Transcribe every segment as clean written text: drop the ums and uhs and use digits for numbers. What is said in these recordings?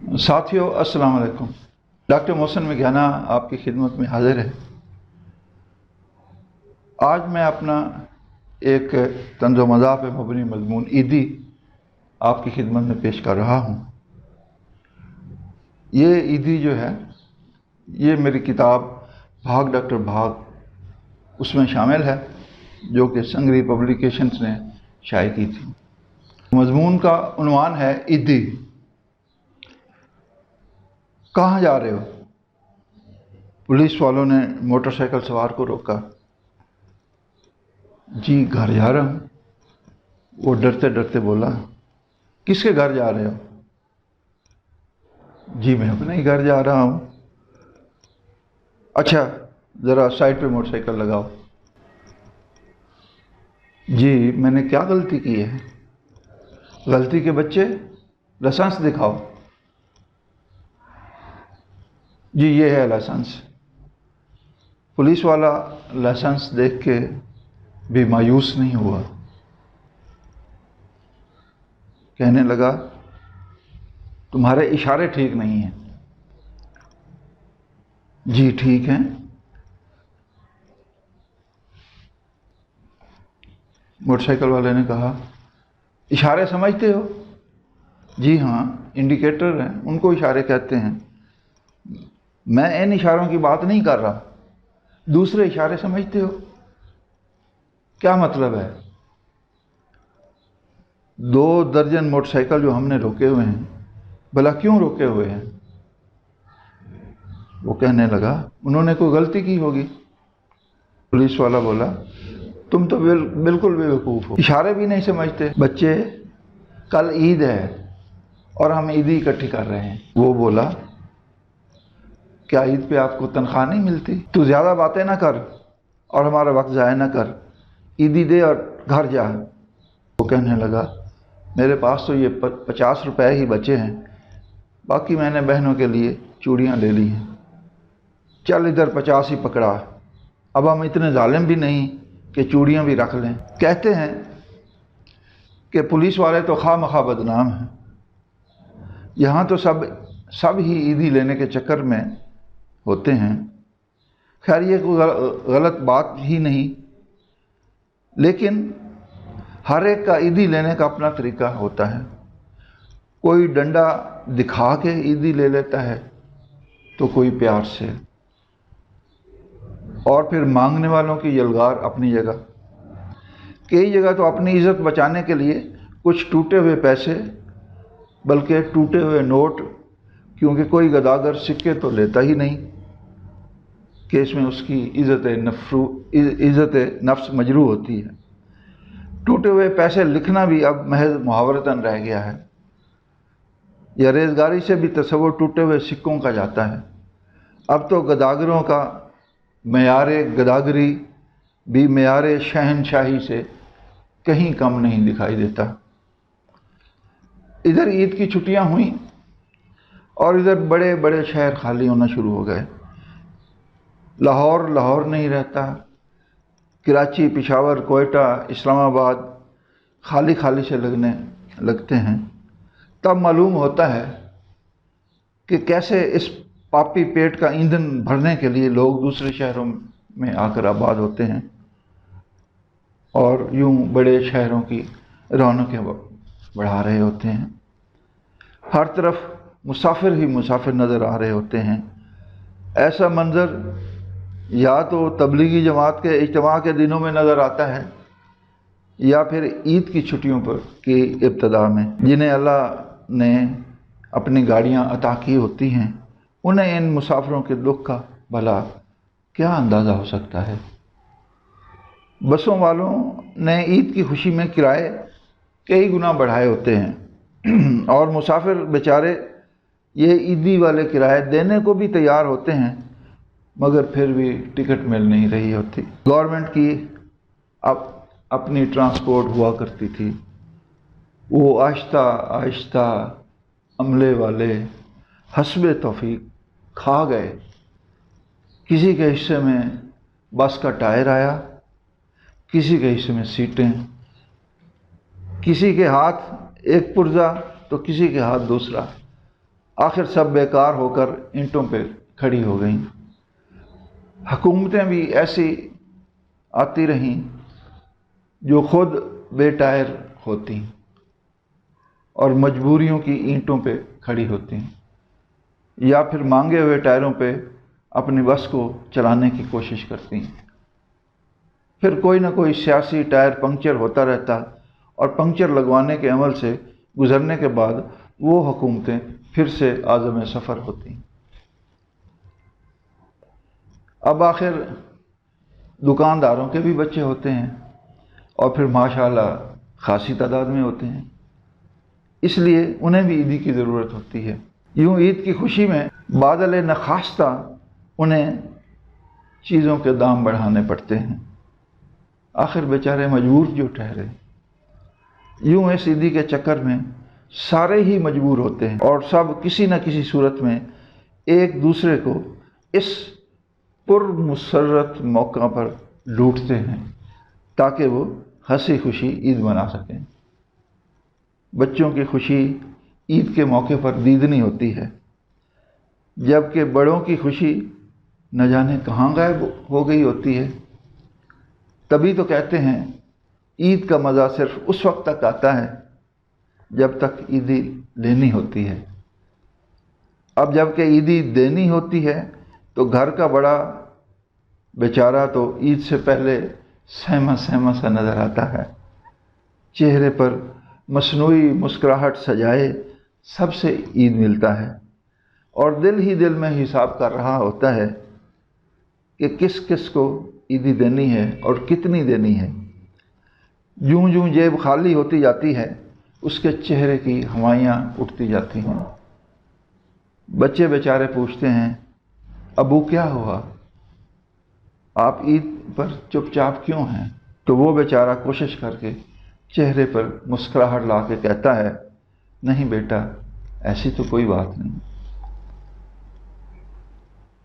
साथियों अस्सलाम वालेकुम। डॉक्टर मोहसिन मिघाना आपकी खिदमत में हाजिर है। आज मैं अपना एक तंज़ो मज़ाह पे मबनी मज़मून ईदी आपकी खिदमत में पेश कर रहा हूँ। ये ईदी जो है ये मेरी किताब भाग डॉक्टर भाग उसमें शामिल है, जो कि संगरी पब्लिकेशंस ने शाये की थी। मज़मून का उन्वान है ईदी। कहाँ जा रहे हो? पुलिस वालों ने मोटरसाइकिल सवार को रोका। जी घर जा रहा हूँ। वो डरते डरते बोला, किसके घर जा रहे हो? जी मैं अपने ही घर जा रहा हूँ। अच्छा ज़रा साइड पे मोटरसाइकिल लगाओ। जी मैंने क्या गलती की है? गलती के बच्चे लाइसेंस दिखाओ। जी ये है लाइसेंस। पुलिस वाला लाइसेंस देख के भी मायूस नहीं हुआ। कहने लगा, तुम्हारे इशारे ठीक नहीं हैं। जी ठीक हैं। मोटरसाइकिल वाले ने कहा, इशारे समझते हो? जी हाँ, इंडिकेटर हैं, उनको इशारे कहते हैं। मैं इन इशारों की बात नहीं कर रहा। दूसरे इशारे समझते हो? क्या मतलब है? 2 दर्जन मोटरसाइकिल जो हमने रोके हुए हैं, भला क्यों रोके हुए हैं? वो कहने लगा, उन्होंने कोई गलती की होगी। पुलिस वाला बोला, तुम तो बिल्कुल बेवकूफ़ हो, इशारे भी नहीं समझते। बच्चे कल ईद है और हम ईदी इकट्ठी कर रहे हैं। वो बोला, क्या ईद पे आपको तनख्वाह नहीं मिलती? तू ज़्यादा बातें ना कर और हमारा वक्त ज़ाया ना कर, ईदी दे और घर जा। वो कहने लगा, मेरे पास तो ये 50 रुपए ही बचे हैं, बाकी मैंने बहनों के लिए चूड़ियाँ ले ली हैं। चल इधर 50 ही पकड़ा। अब हम इतने जालिम भी नहीं कि चूड़ियाँ भी रख लें। कहते हैं कि पुलिस वाले तो खामखा बदनाम हैं। यहाँ तो सब ही ईदी लेने के चक्कर में होते हैं। खैर ये कोई गलत बात ही नहीं, लेकिन हर एक का ईदी लेने का अपना तरीका होता है। कोई डंडा दिखा के ईदी ले लेता है तो कोई प्यार से, और फिर मांगने वालों की यलगार अपनी जगह। कई जगह तो अपनी इज़्ज़त बचाने के लिए कुछ टूटे हुए पैसे, बल्कि टूटे हुए नोट, क्योंकि कोई गदागर सिक्के तो लेता ही नहीं कि इसमें उसकी इज़्ज़त नफ्स मजरू होती है। टूटे हुए पैसे लिखना भी अब महज मुहावरतन रह गया है, या रेज़गारी से भी तस्वुर टूटे हुए सिक्कों का जाता है। अब तो गदागरों का मेयारे गदागरी भी मेयारे शहनशाही से कहीं कम नहीं दिखाई देता। इधर ईद की छुट्टियां हुई और इधर बड़े बड़े शहर खाली होना शुरू हो गए। लाहौर नहीं रहता, कराची, पेशावर, कोयटा, इस्लामाबाद खाली खाली से लगते हैं। तब मालूम होता है कि कैसे इस पापी पेट का ईंधन भरने के लिए लोग दूसरे शहरों में आकर आबाद होते हैं और यूं बड़े शहरों की रौनकें बढ़ा रहे होते हैं। हर तरफ मुसाफिर ही मुसाफिर नज़र आ रहे होते हैं। ऐसा मंज़र या तो तबलीगी जमात के इज्तिमा के दिनों में नज़र आता है, या फिर ईद की छुट्टियों पर की इब्तिदा में। जिन्हें अल्लाह ने अपनी गाड़ियाँ अता की होती हैं, उन्हें इन मुसाफिरों के दुख का भला क्या अंदाज़ा हो सकता है। बसों वालों ने ईद की खुशी में किराए कई गुना बढ़ाए होते हैं और मुसाफिर बेचारे ये ईदी वाले किराए देने को भी तैयार होते हैं, मगर फिर भी टिकट मिल नहीं रही होती। गवर्नमेंट की अब अपनी ट्रांसपोर्ट हुआ करती थी, वो आहिस्ता आहिस्ता अमले वाले हस्बे तौफीक खा गए। किसी के हिस्से में बस का टायर आया, किसी के हिस्से में सीटें, किसी के हाथ एक पुर्जा तो किसी के हाथ दूसरा। आखिर सब बेकार होकर ईंटों पे खड़ी हो गईं। हुकूमतें भी ऐसी आती रहीं जो खुद बेटायर होती और मजबूरियों की ईंटों पे खड़ी होती, या फिर मांगे हुए टायरों पे अपनी बस को चलाने की कोशिश करती। फिर कोई ना कोई सियासी टायर पंक्चर होता रहता और पंक्चर लगवाने के अमल से गुजरने के बाद वो हुकूमतें फिर से आज़म सफ़र होती। अब आखिर दुकानदारों के भी बच्चे होते हैं और फिर माशाअल्लाह खासी तादाद में होते हैं, इसलिए उन्हें भी ईदी की ज़रूरत होती है। यूँ ईद की खुशी में बादल नखास्ता उन्हें चीज़ों के दाम बढ़ाने पड़ते हैं। आखिर बेचारे मजबूर जो ठहरे। यूँ इस ईदी के चक्कर में सारे ही मजबूर होते हैं और सब किसी न किसी सूरत में एक दूसरे को इस पुरमुसर्रत मौका पर लूटते हैं ताकि वो हंसी खुशी ईद मना सकें। बच्चों की खुशी ईद के मौके पर दीदनी होती है, जबकि बड़ों की खुशी न जाने कहाँ गायब हो गई होती है। तभी तो कहते हैं ईद का मज़ा सिर्फ उस वक्त तक आता है जब तक ईदी लेनी होती है। अब जबकि ईदी देनी होती है तो घर का बड़ा बेचारा तो ईद से पहले सहमा सहमा सा नज़र आता है। चेहरे पर मसनूई मुस्कुराहट सजाए सबसे ईद मिलता है और दिल ही दिल में हिसाब कर रहा होता है कि किस किस को ईदी देनी है और कितनी देनी है। यूं यूं जेब खाली होती जाती है, उसके चेहरे की हवाइयाँ उठती जाती हैं। बच्चे बेचारे पूछते हैं, अबू क्या हुआ, आप ईद पर चुपचाप क्यों हैं? तो वो बेचारा कोशिश करके चेहरे पर मुस्कुराहट ला के कहता है, नहीं बेटा, ऐसी तो कोई बात नहीं।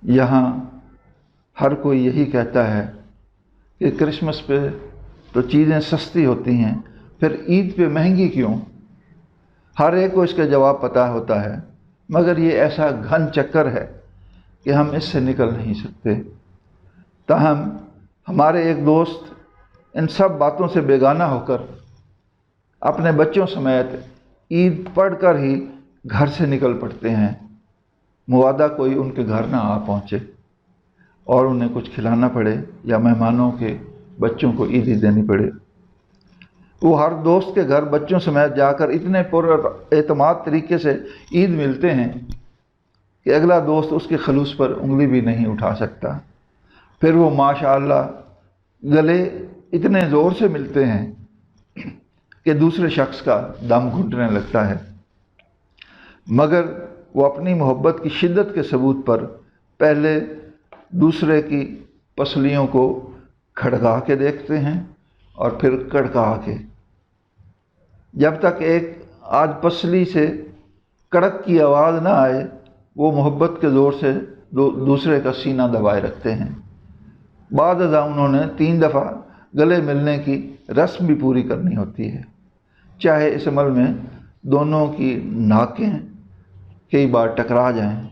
यहाँ हर कोई यही कहता है कि क्रिसमस पे तो चीज़ें सस्ती होती हैं, फिर ईद पे महंगी क्यों? हर एक को इसका जवाब पता होता है, मगर ये ऐसा घन चक्कर है कि हम इससे निकल नहीं सकते। ताहम हमारे एक दोस्त इन सब बातों से बेगाना होकर अपने बच्चों समेत ईद पढ़कर ही घर से निकल पड़ते हैं, मुवादा कोई उनके घर ना आ पहुँचे और उन्हें कुछ खिलाना पड़े या मेहमानों के बच्चों को ईदी देनी पड़े। वो हर दोस्त के घर बच्चों समेत जाकर इतने पुरएतमाद तरीके से ईद मिलते हैं कि अगला दोस्त उसके खलूस पर उंगली भी नहीं उठा सकता। फिर वो माशाअल्लाह गले इतने ज़ोर से मिलते हैं कि दूसरे शख्स का दम घुटने लगता है, मगर वो अपनी मोहब्बत की शिद्दत के सबूत पर पहले दूसरे की पसलियों को खड़का के देखते हैं और फिर कड़का के। जब तक एक आज पसली से कड़क की आवाज़ ना आए, वो मोहब्बत के ज़ोर से दूसरे का सीना दबाए रखते हैं। बाद अज़ा उन्होंने 3 दफ़ा गले मिलने की रस्म भी पूरी करनी होती है, चाहे इस अमल में दोनों की नाकें कई बार टकरा जाएं।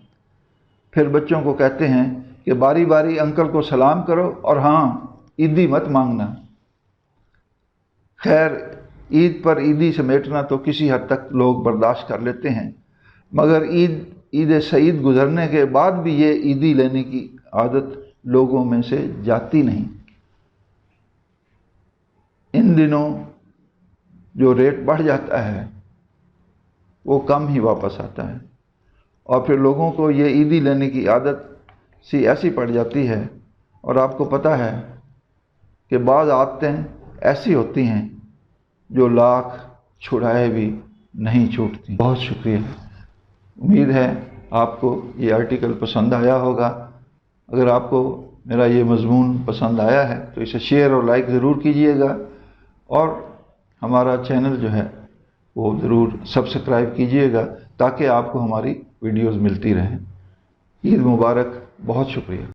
फिर बच्चों को कहते हैं कि बारी बारी अंकल को सलाम करो और हाँ, ईदी मत मांगना। खैर, ईद पर ईदी समेटना तो किसी हद तक लोग बर्दाश्त कर लेते हैं, मगर ईद सईद गुजरने के बाद भी ये ईदी लेने की आदत लोगों में से जाती नहीं। इन दिनों जो रेट बढ़ जाता है वो कम ही वापस आता है और फिर लोगों को ये ईदी लेने की आदत सी ऐसी पड़ जाती है। और आपको पता है कि बाज़ आदतें ऐसी होती हैं जो लाख छुड़ाए भी नहीं छूटती। बहुत शुक्रिया। उम्मीद है आपको ये आर्टिकल पसंद आया होगा। अगर आपको मेरा ये मज़मून पसंद आया है तो इसे शेयर और लाइक ज़रूर कीजिएगा और हमारा चैनल जो है वो ज़रूर सब्सक्राइब कीजिएगा ताकि आपको हमारी वीडियोज़ मिलती रहें। ईद मुबारक। बहुत शुक्रिया।